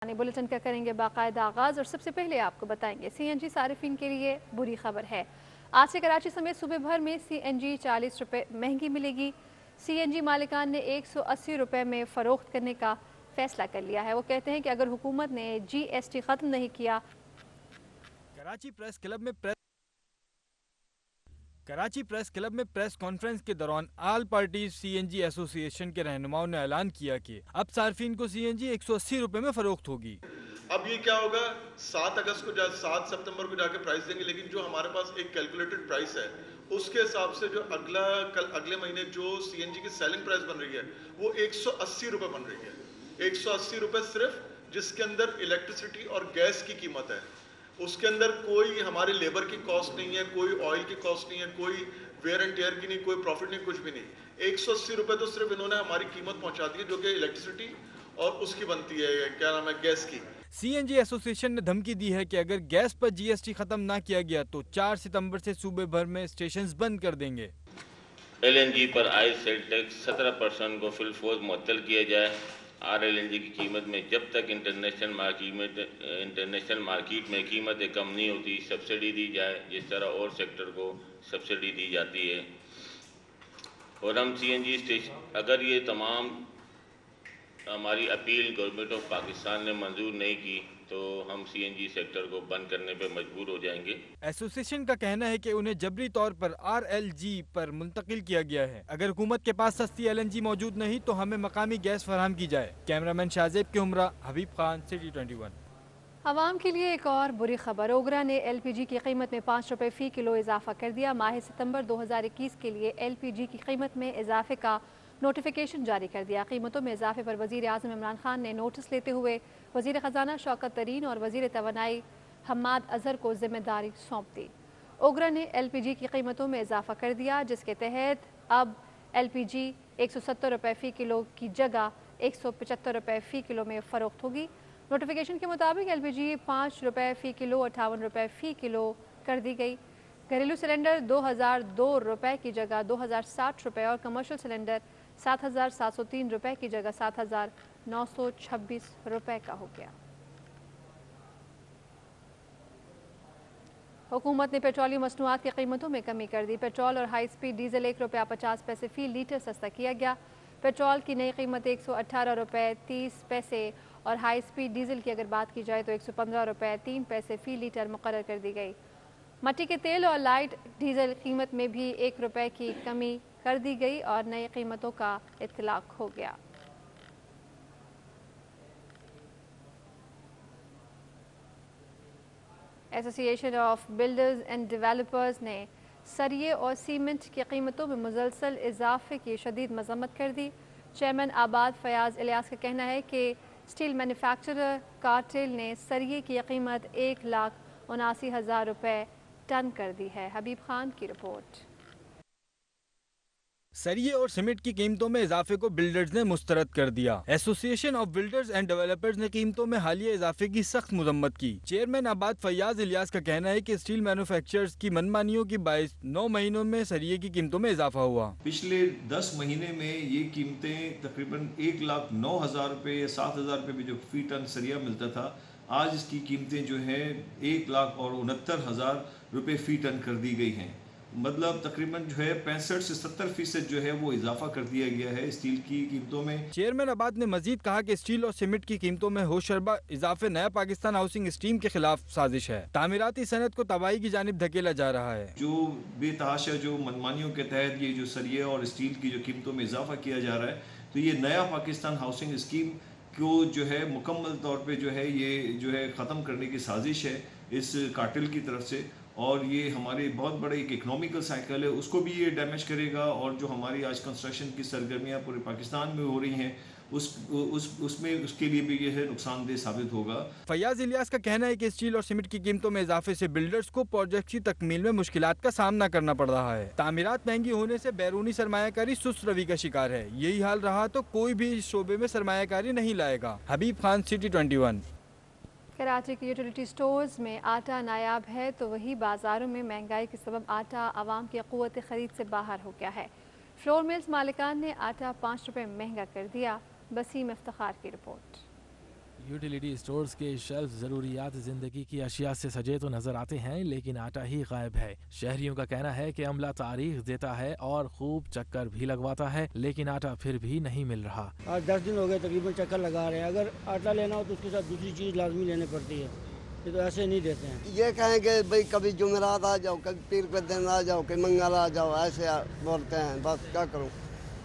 Bulletin کا کریں گے باقاعدہ آغاز اور سب سے پہلے آپ کو بتائیں گے سی این جی صارفین کے لیے بری خبر ہے۔ آج سے کراچی سمیت صوبے بھر میں سی این جی 40 روپے مہنگی ملے گی۔ سی این جی مالکان نے 180 روپے میں فروخت کرنے کا فیصلہ کر لیا ہے۔ وہ کہتے ہیں کہ اگر حکومت نے جی ایس ٹی ختم نہیں کیا۔ کراچی پریس کلب میں پریس کانفرنس کے دوران آل پارٹیز سی این جی ایسوسی ایشن کے رہنماؤں نے اعلان کیا کہ اب صارفین کو سی این جی 180 روپے میں فروخت ہوگی۔ اب یہ کیا ہوگا 7 ستمبر کو جا کے پرائس دیں گے، لیکن جو ہمارے پاس ایک کیلکولیٹڈ پرائس ہے اس کے حساب سے جو اگلے مہینے جو سی این جی کی سیلنگ پرائس بن رہی ہے وہ 180 روپے بن رہی ہے۔ 180 روپے صرف، جس کے اندر الیکٹریسٹی اور گیس کی قیمت ہے، اس کے اندر کوئی ہماری لیبر کی کاسٹ نہیں ہے، کوئی آئل کی کاسٹ نہیں ہے، کوئی ویئر اینڈ ٹیئر کی نہیں، کوئی پروفٹ نہیں، کچھ بھی نہیں۔ 180 روپے تو صرف انہوں نے ہماری قیمت پہنچا دی ہے، جو کہ الیکٹریسٹی اور اس کی بنتی ہے کیا نام ہے گیس کی۔ سی این جی ایسوسی ایشن نے دھمکی دی ہے کہ اگر گیس پر جی ایس ٹی ختم نہ کیا گیا تو 4 ستمبر سے صوبے بھر میں اسٹیشنز بند کر دیں گے۔ ایل این جی پر عائد سیل ٹیکس 17% کو فی الفور معطل کیا جائے۔ آر ایل این جی کی قیمت میں جب تک انٹرنیشنل مارکیٹ میں قیمتیں کم نہیں ہوتی سبسڈی دی جائے، جس طرح اور سیکٹر کو سبسڈی دی جاتی ہے۔ اور ہم سی این جی اسٹیشن، اگر یہ تمام ہماری اپیل گورنمنٹ آف پاکستان نے منظور نہیں کی تو ہم سی این جی سیکٹر کو بند کرنے پہ مجبور ہو جائیں گے۔ ایسوسی ایشن کا کہنا ہے کہ انہیں جبری طور پر آر ایل جی پر منتقل کیا گیا ہے۔ اگر حکومت کے پاس سستی ایل این جی موجود نہیں تو ہمیں مقامی گیس فراہم کی جائے۔ کیمرامین شاہزیب کے ہمراہ حبیب خان، سٹی 21۔ عوام کے لیے ایک اور بری خبر، اوگرا نے ایل پی جی کی قیمت میں 5 روپے فی کلو اضافہ کر دیا۔ ماہ ستمبر 2021 کے لیے ایل پی جی کی قیمت میں اضافے کا نوٹیفیکیشن جاری کر دیا۔ قیمتوں میں اضافے پر وزیر اعظم عمران خان نے نوٹس لیتے ہوئے وزیر خزانہ شوکت طرین اور وزیر توانائی حماد اظہر کو ذمہ داری سونپ دی۔ اوگرا نے ایل پی جی کی قیمتوں میں اضافہ کر دیا، جس کے تحت اب ایل پی جی 170 روپے فی کلو کی جگہ 175 روپے فی کلو میں فروخت ہوگی۔ نوٹیفیکیشن کے مطابق ایل پی جی 5 روپے فی کلو 58 روپے فی کلو کر دی گئی۔ گھریلو سلنڈر 2002 روپے کی جگہ 2060 روپے اور کمرشل سلنڈر 7703 روپے کی جگہ 7926 روپے کا ہو گیا۔ حکومت نے پیٹرولیم مصنوعات کی قیمتوں میں کمی کر دی۔ پیٹرول اور ہائی سپیڈ ڈیزل 1 روپیہ 50 پیسے فی لیٹر سستا کیا گیا۔ پیٹرول کی نئی قیمت 118 روپے 30 پیسے اور ہائی سپیڈ ڈیزل کی اگر بات کی جائے تو 115 روپے 3 پیسے فی لیٹر مقرر کر دی گئی۔ مٹی کے تیل اور لائٹ ڈیزل قیمت میں بھی 1 روپے کی کمی کر دی گئی اور نئی قیمتوں کا اطلاق ہو گیا۔ ایسوسی ایشن آف بلڈرز اینڈ ڈیولپرز نے سریے اور سیمنٹ کی قیمتوں میں مسلسل اضافے کی شدید مذمت کر دی۔ چیئرمین آباد فیاض الیاس کا کہنا ہے کہ اسٹیل مینوفیکچرر کارٹیل نے سریے کی قیمت 1,79,000 روپے ٹن کر دی ہے۔ حبیب خان کی رپورٹ۔ سریے اور سیمنٹ کی قیمتوں میں اضافے کو بلڈرز نے مسترد کر دیا۔ ایسوسی ایشن آف بلڈرز اینڈ ڈیولپرز نے قیمتوں میں حالیہ اضافے کی سخت مذمت کی۔ چیئرمین آباد فیاض الیاس کا کہنا ہے کہ اسٹیل مینوفیکچررز کی منمانیوں کی باعث 9 مہینوں میں سریے کی قیمتوں میں اضافہ ہوا۔ پچھلے 10 مہینے میں یہ قیمتیں تقریباً 1,09,000 روپے یا 7,000 روپے میں جو فی ٹن سریا ملتا تھا، آج اس کی قیمتیں جو ہیں 1,69,000 روپے فی ٹن کر دی گئی ہیں۔ مطلب تقریباً جو ہے 65 سے 70% جو ہے وہ اضافہ کر دیا گیا ہے اسٹیل کی قیمتوں میں۔ چیئرمین آباد نے مزید کہا کہ اسٹیل اور سیمنٹ کی قیمتوں میں ہوشربا اضافے نیا پاکستان ہاؤسنگ اسکیم کے خلاف سازش ہے۔ تعمیراتی صنعت کو تباہی کی جانب دھکیلا جا رہا ہے۔ جو بے تحاشا جو منمانیوں کے تحت یہ جو سریے اور اسٹیل کی جو قیمتوں میں اضافہ کیا جا رہا ہے، تو یہ نیا پاکستان ہاؤسنگ اسکیم کو جو ہے مکمل طور پہ جو ہے یہ جو ہے ختم کرنے کی سازش ہے اس کارٹل کی طرف سے، اور یہ ہمارے بہت بڑے ایک اکنامیکل سائیکل ہے، اس کو بھی یہ ڈیمیج کرے گا، اور جو ہماری آج کنسٹرکشن کی سرگرمیاں پورے پاکستان میں ہو رہی ہیں اس کے لیے بھی یہ ہے نقصان دہ ثابت ہوگا۔ فیاض الیاس کا کہنا ہے کہ اسٹیل اور سیمنٹ کی قیمتوں میں اضافے سے بلڈرز کو پروجیکٹ کی تکمیل میں مشکلات کا سامنا کرنا پڑ رہا ہے۔ تعمیرات مہنگی ہونے سے بیرونی سرمایہ کاری سست روی کا شکار ہے۔ یہی حال رہا تو کوئی بھی اس شعبے میں سرمایہ کاری نہیں لائے گا۔ حبیب خان، سٹی 21۔ کراچی کے یوٹیلیٹی سٹورز میں آٹا نایاب ہے تو وہی بازاروں میں مہنگائی کے سبب آٹا عوام کی قوت خرید سے باہر ہو گیا ہے۔ فلور ملز مالکان نے آٹا 5 روپے مہنگا کر دیا۔ بسیم افتخار کی رپورٹ۔ यूटिलिटी स्टोर्स के शेल्फ जरूरियात जिंदगी की अशिया से सजे तो नजर आते हैं, लेकिन आटा ही गायब है। शहरियों का कहना है कि अमला तारीख देता है और खूब चक्कर भी लगवाता है, लेकिन आटा फिर भी नहीं मिल रहा। आज 10 दिन हो गए तकरीबन चक्कर लगा रहे हैं। अगर आटा लेना हो तो उसके साथ दूसरी चीज़ लाजमी लेनी पड़ती है, ये तो ऐसे नहीं देते हैं। ये कहेंगे भाई कभी जुमेरात आ जाओ, कभी पीर के दिन आ जाओ, कभी मंगल आ जाओ, ऐसे बोलते हैं। बस क्या करूं,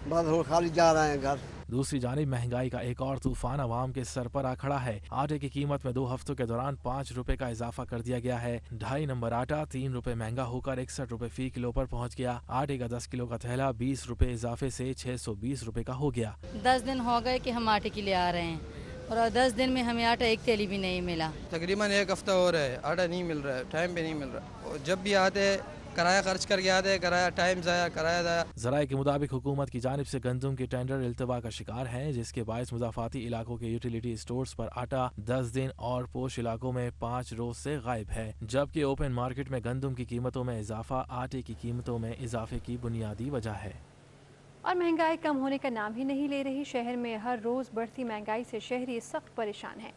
बस हम खाली जा रहे हैं घर। दूसरी जानिब महंगाई का एक और तूफान अवाम के सर पर आ खड़ा है। आटे की कीमत में 2 हफ्तों के दौरान 5 रुपए का इजाफा कर दिया गया है। 2.5 नंबर आटा 3 रुपए महंगा होकर 61 रुपए फी किलो पर पहुंच गया। आटे का 10 किलो का थैला 20 रुपए इजाफे से 620 रुपए का हो गया। 10 दिन हो गए कि हम आटे के लिए आ रहे हैं और 10 दिन में हमें आटा एक थैली भी नहीं मिला। तकरीबन 1 हफ्ता हो रहा है, आटा नहीं मिल रहा है, टाइम पे नहीं मिल रहा। और जब भी आते किराया खर्च करके आते हैं, किराया टाइम ज़ाया, किराया ज़ाया। ज़राए के मुताबिक हुकूमत की जानिब से गंदम के टेंडर इल्तवा का शिकार हैं, जिसके बायस मुजाफाती इलाकों के यूटिलिटी स्टोर्स पर आटा 10 दिन और पोश इलाकों में 5 रोज से गायब है। जबकि ओपन मार्केट में गंदम की कीमतों में इजाफा आटे की कीमतों में इजाफे की बुनियादी वजह है। और महंगाई कम होने का नाम ही नहीं ले रही। शहर में हर रोज़ बढ़ती महंगाई से शहरी सख्त परेशान हैं।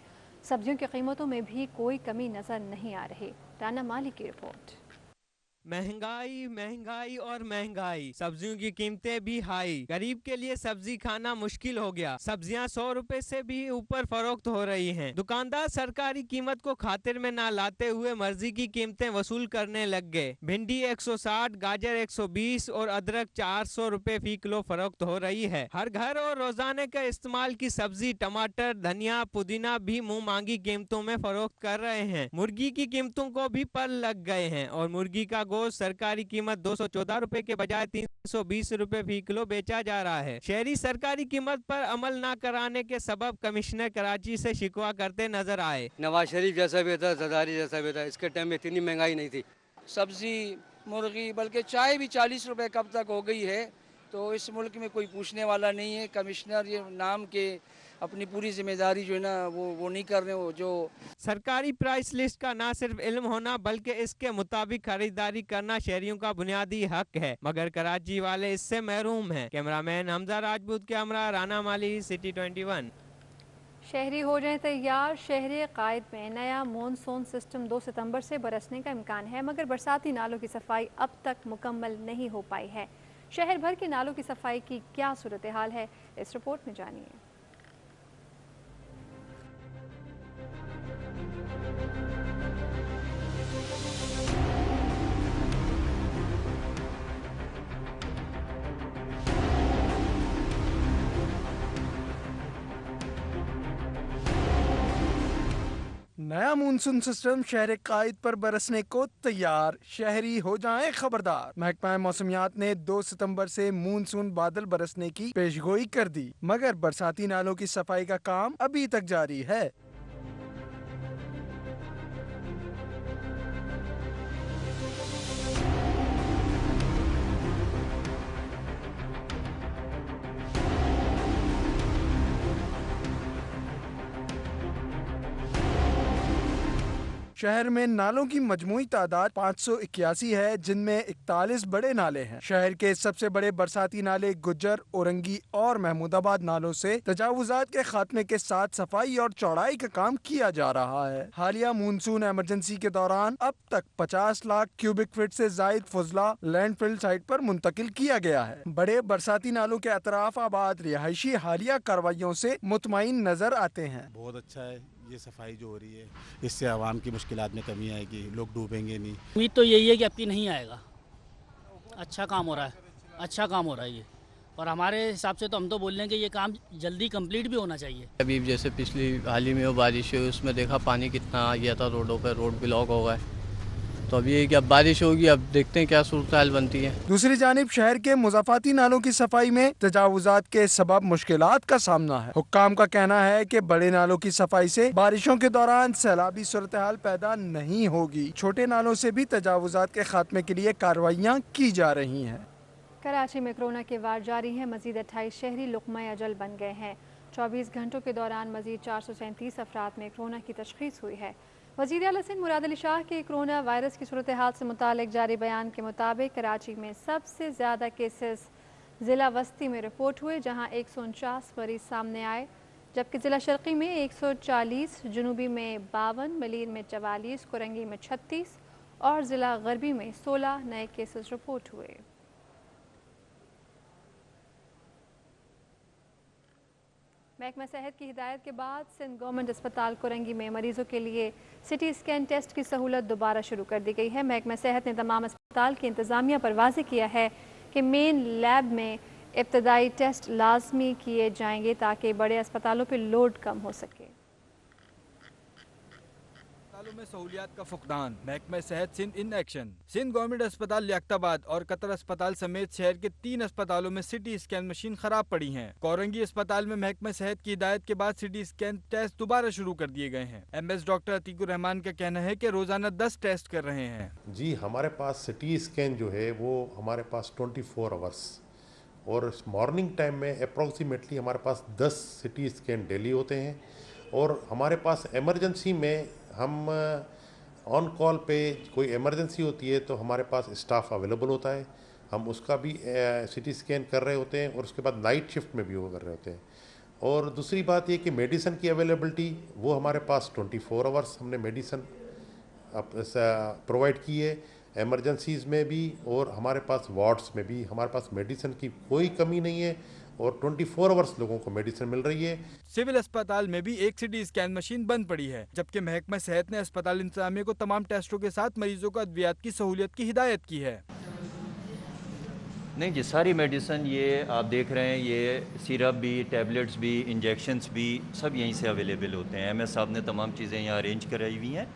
सब्जियों की कीमतों में भी कोई कमी नज़र नहीं आ रही। राना मालिक की रिपोर्ट। महंगाई महंगाई और महंगाई, सब्जियों की कीमतें भी हाई। गरीब के लिए सब्जी खाना मुश्किल हो गया। सब्जियां 100 रुपए से भी ऊपर फरोख्त हो रही हैं। दुकानदार सरकारी कीमत को खातिर में ना लाते हुए मर्जी की कीमतें वसूल करने लग गए। भिंडी 160, गाजर 120 और अदरक 400 रुपए फी किलो फरोख्त हो रही है। हर घर और रोजाने का इस्तेमाल की सब्जी टमाटर, धनिया, पुदीना भी मुंह मांगी कीमतों में फरोख्त कर रहे हैं। मुर्गी की कीमतों को भी पर लग गए हैं और मुर्गी का गोश्त सरकारी कीमत 214 रुपए के बजाय 320 रुपए फी किलो बेचा जा रहा है। शहरी सरकारी कीमत पर अमल न कराने के सबब कमिश्नर कराची से शिकवा करते नजर आए। नवाज शरीफ जैसा भी था, जरदारी जैसा भी था, इसके टाइम में इतनी महंगाई नहीं थी। सब्जी, मुर्गी, बल्कि चाय भी 40 रुपए कब तक हो गई है, तो इस मुल्क में कोई पूछने वाला नहीं है। कमिश्नर ये नाम के अपनी पूरी जिम्मेदारी जो है ना वो नहीं कर रहे हो। जो सरकारी प्राइस लिस्ट का ना सिर्फ इल्म होना बल्कि इसके मुताबिक खरीदारी करना शहरियों का बुनियादी हक है, मगर कराची वाले इससे महरूम हैं। कैमरामैन हमजा राजपूत के हमरा, राना माली, सिटी 21। शहरी हो जाएं तैयार। शहरी कायद में नया मॉनसून सिस्टम 2 सितंबर से बरसने का इम्कान है, मगर बरसाती नालों की सफाई अब तक मुकम्मल नहीं हो पाई है। शहर भर के नालों की सफाई की क्या सूरत हाल है, इस रिपोर्ट में जानिए। नया मानसून सिस्टम शहर कायद पर बरसने को तैयार, शहरी हो जाएं खबरदार। महकमा मौसमियात ने 2 सितंबर से मानसून बादल बरसने की पेशगोई कर दी, मगर बरसाती नालों की सफाई का काम अभी तक जारी है। शहर में नालों की मजमूई तादाद 581 है, जिनमें 41 बड़े नाले हैं। शहर के सबसे बड़े बरसाती नाले गुज्जर, औरंगी और महमूदाबाद नालों से तजावुजात के खात्मे के साथ सफाई और चौड़ाई का काम किया जा रहा है। हालिया मानसून इमरजेंसी के दौरान अब तक 50 लाख क्यूबिक फीट से जायद फजला लैंडफिल साइट पर मुंतकिल किया गया है। बड़े बरसाती नालों के अतराफ आबाद रिहायशी हालिया कार्रवाइयों से मुतमईन नजर आते हैं। बहुत अच्छा है ये सफाई जो हो रही है, इससे आवाम की मुश्किलात में कमी आएगी, लोग डूबेंगे नहीं। उम्मीद तो यही है कि अब की नहीं आएगा। अच्छा काम हो रहा है, अच्छा काम हो रहा है ये, और हमारे हिसाब से तो हम तो बोल रहे हैं कि ये काम जल्दी कंप्लीट भी होना चाहिए। अभी जैसे पिछली हाल ही में वो बारिश हुई, उसमें देखा पानी कितना आ गया था रोडों पर, रोड ब्लॉक हो गए। तो अब ये कि अब बारिश होगी, अब देखते हैं क्या सूरत हाल बनती है। दूसरी जानिब शहर के मुजाफाती नालों की सफाई में तजावुजात के सबब मुश्किलात का सामना है। हुक्काम का कहना है कि बड़े नालों की सफाई से बारिशों के दौरान सैलाबी सूरत हाल पैदा नहीं होगी। छोटे नालों से भी तजावुजात के खात्मे के लिए कार्रवाइयाँ की जा रही हैं। कराची में कोरोना के वार जारी है। मजीद 28 शहरी लुक़मा अजल बन गए हैं। 24 घंटों के दौरान मजीद 437 अफराद में कोरोना की तशख़ीस हुई है। वज़ीर आला सिंध मुराद अली शाह के कोरोना वायरस की सूरत हाल से मुतालिक जारी बयान के मुताबिक कराची में सबसे ज़्यादा केसेस ज़िला वस्ती में रिपोर्ट हुए, जहां 149 मरीज सामने आए। जबकि ज़िला शर्की में 140, जनूबी में 52, मलीर में 44, कोरंगी में 36 और ज़िला गरबी में 16 नए केसेस रिपोर्ट हुए। महकमा सेहत की हिदायत के बाद सिंध गवर्नमेंट अस्पताल कोरंगी में मरीजों के लिए सिटी स्कैन टेस्ट की सहूलत दोबारा शुरू कर दी गई है। महकमा सेहत ने तमाम अस्पताल की इंतज़ामिया पर वाज़ेह किया है कि मेन लैब में इब्तदाई टेस्ट लाजमी किए जाएंगे ताकि बड़े अस्पतालों पर लोड कम हो सके। अस्पतालों में सहूलियात का फुकदान, महकमा सेहत Sindh in action. Sindh government अस्पताल लियाकताबाद और कतर अस्पताल समेत शहर के 3 अस्पतालों में सिटी स्कैन मशीन खराब पड़ी हैं। कोरंगी अस्पताल में महकमा सेहत की हिदायत के बाद सिटी स्कैन टेस्ट दोबारा शुरू कर दिए गए हैं। MS डॉक्टर अतीकुर रहमान का कहना है कि रोजाना 10 टेस्ट कर रहे हैं। जी, हमारे पास सिटी स्कैन जो है वो हमारे पास 24 आवर्स और मॉर्निंग टाइम में अप्रॉक्सीमेटली हमारे पास 10 सिटी स्कैन डेली होते हैं। और हमारे पास एमरजेंसी में हम ऑन कॉल पे कोई इमरजेंसी होती है तो हमारे पास स्टाफ अवेलेबल होता है, हम उसका भी सिटी स्कैन कर रहे होते हैं और उसके बाद नाइट शिफ्ट में भी वो कर रहे होते हैं। और दूसरी बात ये कि मेडिसन की अवेलेबिलिटी वो हमारे पास 24 आवर्स हमने मेडिसन प्रोवाइड की है, एमरजेंसीज़ में भी और हमारे पास वार्ड्स में भी हमारे पास मेडिसन की कोई कमी नहीं है और 24 आवर्स लोगों को मेडिसिन मिल रही है। सिविल अस्पताल में भी एक सिटी स्कैन मशीन बंद पड़ी है, जबकि महकमा सेहत ने अस्पताल इंतजामिया को तमाम टेस्टों के साथ मरीजों को अद्वियात की सहूलियत की हिदायत की है। नहीं जी, सारी मेडिसिन ये आप देख रहे हैं, ये सिरप भी, टैबलेट्स भी, इंजेक्शन्स भी सब यहीं से अवेलेबल होते हैं। MS साहब ने तमाम चीज़ें यहाँ अरेंज कराई हुई हैं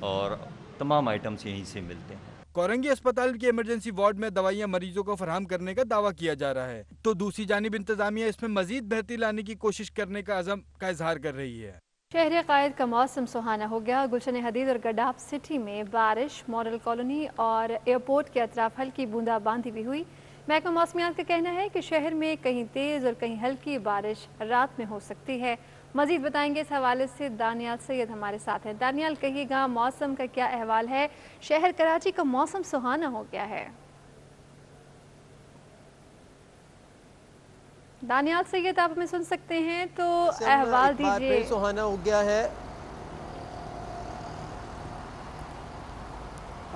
और तमाम आइटम्स यहीं से मिलते हैं। कोरंगी अस्पताल के इमरजेंसी वार्ड में दवाइयां मरीजों को फराहम करने का दावा किया जा रहा है, तो दूसरी जानिब इंतजामिया इसमें मजीद बेहतरी लाने की कोशिश करने का अज़म का इजहार कर रही है। शहर कायद का मौसम सुहाना हो गया। गुलशन हदीद और गडाफ सिटी में बारिश, मॉडल कॉलोनी और एयरपोर्ट के अतराफ हल्की बूंदाबांदी भी हुई। महकमा मौसमियात का कहना है कि शहर में कहीं तेज़ और कहीं हल्की बारिश रात में हो सकती है। मजीद बताएंगे इस हवाले से दानियाल सैयद हमारे साथ हैं। दानियाल, कहिएगा मौसम का क्या अहवाल है? शहर कराची का मौसम सुहाना हो गया है। दानियाल सैयद, आप हमें सुन सकते हैं तो अहवाल दीजिए। सुहाना हो गया है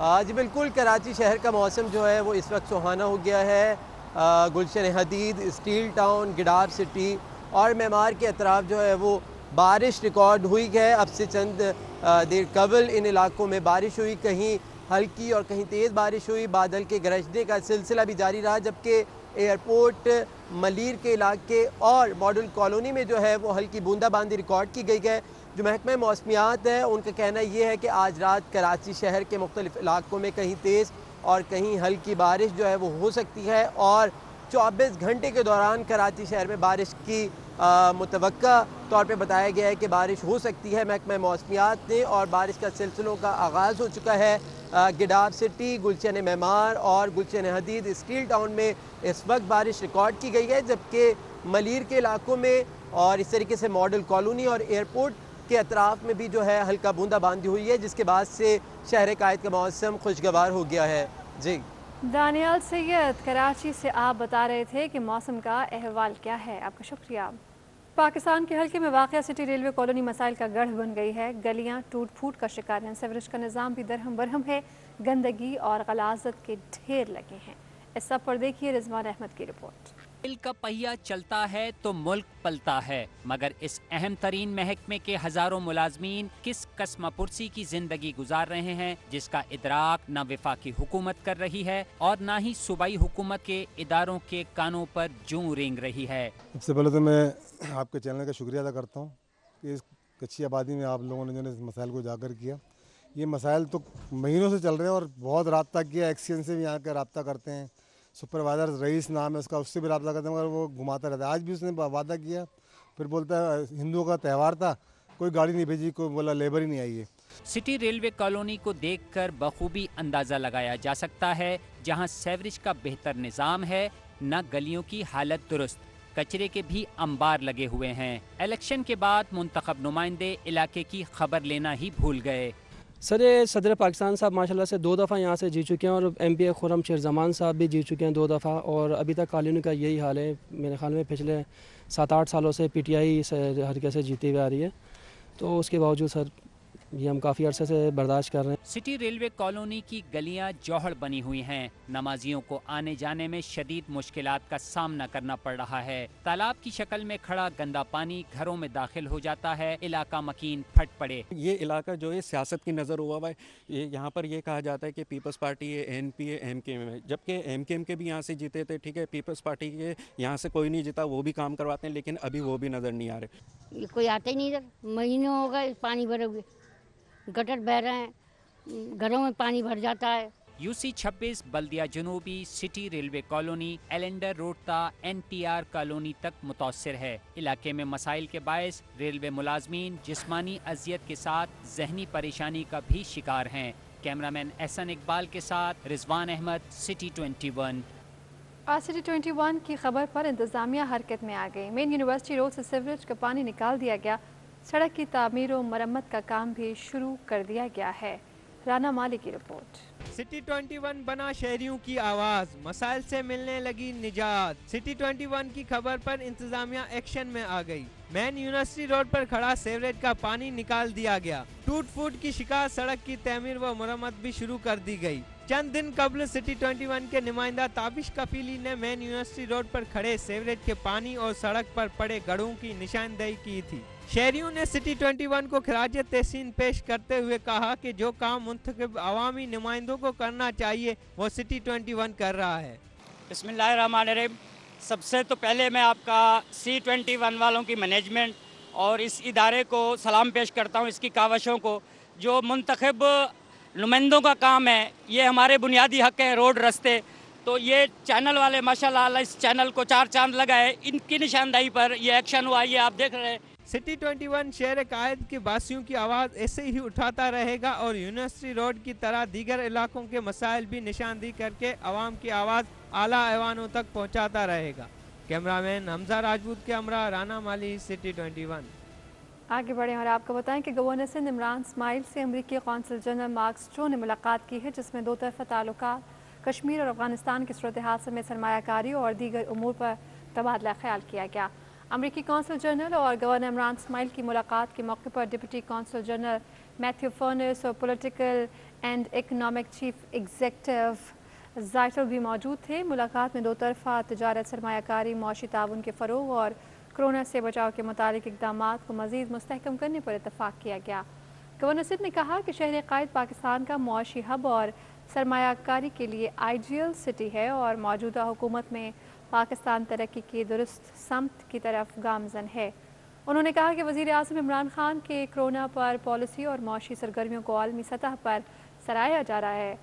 आज बिल्कुल कराची शहर का मौसम जो है वो इस वक्त सुहाना हो गया है। गुलशन हदीद, स्टील टाउन, गिडार सिटी और मेमार के अतराफ जो है वो बारिश रिकॉर्ड हुई है। अब से चंद देर कबल इन इलाकों में बारिश हुई, कहीं हल्की और कहीं तेज़ बारिश हुई। बादल के गरजने का सिलसिला भी जारी रहा, जबकि एयरपोर्ट, मलीर के इलाके और मॉडल कॉलोनी में जो है वो हल्की बूंदाबांदी रिकॉर्ड की गई है। जो महकमा मौसमियात है उनका कहना ये है कि आज रात कराची शहर के मुख्तलिफ इलाकों में कहीं तेज़ और कहीं हल्की बारिश जो है वो हो सकती है और 24 घंटे के दौरान कराची शहर में बारिश की मुतवक्का तौर पे बताया गया है कि बारिश हो सकती है महकमा मौसमियात ने। और बारिश का सिलसिलों का आगाज़ हो चुका है। गिडार सिटी, गुलशन मेमार और गुलशन हदीद, स्टील टाउन में इस वक्त बारिश रिकॉर्ड की गई है, जबकि मलीर के इलाकों में और इस तरीके से मॉडल कॉलोनी और एयरपोर्ट के अतराफ में भी जो है हल्का बूंदाबांदी हुई है, जिसके बाद से शहर कायद का मौसम खुशगवार हो गया है। जी दानियाल सैयद, कराची से आप बता रहे थे कि मौसम का अहवाल क्या है। आपका शुक्रिया। पाकिस्तान के हल्के में वाक़या सिटी रेलवे कॉलोनी मसाइल का गढ़ बन गई है। गलियां टूट फूट का शिकार हैं, सीवरेज का निज़ाम भी दरहम बरहम है, गंदगी और गलाज़त के ढेर लगे हैं। इस सब पर देखिए रिजवान अहमद की रिपोर्ट। दिल का पहिया चलता है तो मुल्क पलता है, मगर इस अहम तरीन महकमे के हजारों मुलाजमीन किस कस्मापुरसी की जिंदगी गुजार रहे हैं जिसका इदराक न वफाकी हुकूमत कर रही है और न ही सूबाई हुकूमत के इदारों के कानों पर जूं रेंग रही है। सबसे पहले तो मैं आपके चैनल का शुक्रिया अदा करता हूँ कि इस कच्ची आबादी में आप लोगों ने जो इस मसाइल को उजागर किया। ये मसाइल तो महीनों से चल रहे हैं और बहुत रब्ता किया, एक्सीडेंट से भी यहाँ का रब्ता करते हैं। सुपरवाइज़र रईस नाम है उसका, उससे भी रब्ता करते हैं मगर वो घुमाता रहता है। आज भी उसने वादा किया, फिर बोलता है हिंदुओं का त्यौहार था, कोई गाड़ी नहीं भेजी, कोई बोला लेबर ही नहीं आई है। सिटी रेलवे कॉलोनी को देखकर बखूबी अंदाज़ा लगाया जा सकता है, जहां सीवरेज का बेहतर निज़ाम है, न गलियों की हालत दुरुस्त, कचरे के भी अंबार लगे हुए हैं। इलेक्शन के बाद मुंतखब नुमाइंदे इलाके की खबर लेना ही भूल गए। سر یہ صدر پاکستان صاحب ماشاءاللہ سے 2 دفعہ یہاں سے جی چکے ہیں اور ایم پی اے خرم شیر زمان صاحب بھی جی چکے ہیں 2 دفعہ، اور ابھی تک کالونی کا یہی حال ہے. میرے خیال میں پچھلے 7-8 سالوں سے پی ٹی آئی حرکت سے جیتی ہوئی آ رہی ہے، تو اس کے باوجود سر یہ ہم کافی عرصے سے برداشت کر رہے ہیں. سٹی ریلوے کالونی کی گلیاں جوہڑ بنی ہوئی ہیں. نمازیوں کو آنے جانے میں شدید مشکلات کا سامنا کرنا پڑ رہا ہے. تالاب کی شکل میں کھڑا گندا پانی گھروں میں داخل ہو جاتا ہے. علاقہ مکین پھٹ پڑے. یہ علاقہ جو ہے سیاست کی نظر ہوا ہوا ہے. یہاں پر یہ کہا جاتا ہے کہ پیپلز پارٹی ہے، این پی ہے، ایم کے ایم ہے، جبکہ ایم کے ایم کے بھی یہاں سے جیتے تھے. ٹھیک ہے، پیپلز پارٹی کے یہاں سے کوئی نہیں جیتا، وہ بھی کام کرواتے ہیں، لیکن ابھی وہ بھی نظر نہیں آ رہے. کوئی آتا ہی نہیں ادھر. مہینوں ہو گئے پانی بھرے ہوئے، گٹر بہ رہے ہیں، گھروں میں پانی بھر جاتا ہے. UC 26 بلدیہ جنوبی سٹی ریلوے کالونی ایلنڈر روڈ تا NTR کالونی تک متاثر ہے. علاقے میں مسائل کے باعث ریلوے ملازمین جسمانی اذیت کے ساتھ ذہنی پریشانی کا بھی شکار ہیں. کیمرامین احسن اقبال کے ساتھ رضوان احمد، سٹی 21. آج سٹی 21 کی خبر پر انتظامیہ حرکت میں آ گئی. مین یونیورسٹی روڈ سے سیوریج کا پانی نکال دیا گیا. سڑک کی تعمیر و مرمت کا کام بھی شروع کر دیا گیا ہے. رانا مالی کی رپورٹ. سٹی 21 بنا شہریوں کی آواز، مسائل سے ملنے لگی نجات. سٹی 21 کی خبر پر انتظامیہ ایکشن میں آ گئی. مین یونیورسٹی روڈ پر کھڑا سیوریج کا پانی نکال دیا گیا. ٹوٹ پھوٹ کی شکار سڑک کی تعمیر و مرمت بھی شروع کر دی گئی. چند دن قبل سٹی 21 کے نمائندہ تابش کفیلی نے مین یونیورسٹی روڈ پر کھڑے سیوریج کے پانی اور سڑک پر پڑے گڑھوں کی نشاندہی کی تھی. شہریوں نے سٹی 21 کو خراج تحسین پیش کرتے ہوئے کہا کہ جو کام منتخب عوامی نمائندوں کو کرنا چاہیے وہ سٹی 21 کر رہا ہے. بسم اللہ الرحمن الرحیم. سب سے تو پہلے میں آپ کا C21 والوں کی مینجمنٹ اور اس ادارے کو سلام پیش کرتا ہوں. اس کی کاوشوں کو، جو منتخب نمائندوں کا کام ہے، یہ ہمارے بنیادی حق ہیں، روڈ رستے. تو یہ چینل والے ماشاءاللہ اس چینل کو 4 چاند لگائے. ان کی نشاندہی پر یہ ایکشن ہوا. یہ آپ دیکھ رہے ہیں. سٹی 21 شہر قائد کے باسیوں کی آواز ایسے ہی اٹھاتا رہے گا اور یونیورسٹی روڈ کی طرح دیگر علاقوں کے مسائل بھی نشاندہی کر کے عوام کی آواز اعلیٰ ایوانوں تک پہنچاتا رہے گا. کیمرامین حمزہ راجپوت کے ہمراہ رانا مالی، سٹی 21. آگے بڑھیں اور آپ کو بتائیں کہ گورنر سندھ عمران اسماعیل سے امریکی قونصل جنرل مارک اسٹرو نے ملاقات کی ہے، جس میں 2 طرفہ تعلقات، کشمیر اور افغانستان کی صورتحال میں سرمایہ کاری اور دیگر امور پر تبادلہ خیال کیا گیا. امریکی قونصل جنرل اور گورنر عمران اسماعیل کی ملاقات کے موقع پر ڈپٹی قونصل جنرل میتھیو فرنس اور political and economic chief executive زائٹل بھی موجود تھے. ملاقات میں 2 طرفہ تجارت، سرمایہ کاری، معاشی تعاون کے فروغ اور کرونا سے بچاؤ کے متعلق اقدامات کو مزید مستحکم کرنے پر اتفاق کیا گیا. گورنر سندھ نے کہا کہ شہر قائد پاکستان کا معاشی ہب اور سرمایہ کاری کے لیے آئیڈیل سٹی ہے اور موجودہ حکومت میں پاکستان ترقی کی درست سمت کی طرف گامزن ہے. انہوں نے کہا کہ وزیر اعظم عمران خان کے کرونا پر پالیسی اور معاشی سرگرمیوں کو عالمی سطح پر سراہا جا رہا ہے.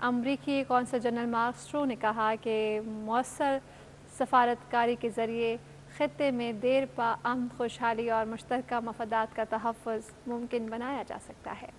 امریکی قونصل جنرل مارک اسٹرو نے کہا کہ مؤثر سفارت کاری کے ذریعے خطے میں دیر پا امن، خوشحالی اور مشترکہ مفادات کا تحفظ ممکن بنایا جا سکتا ہے.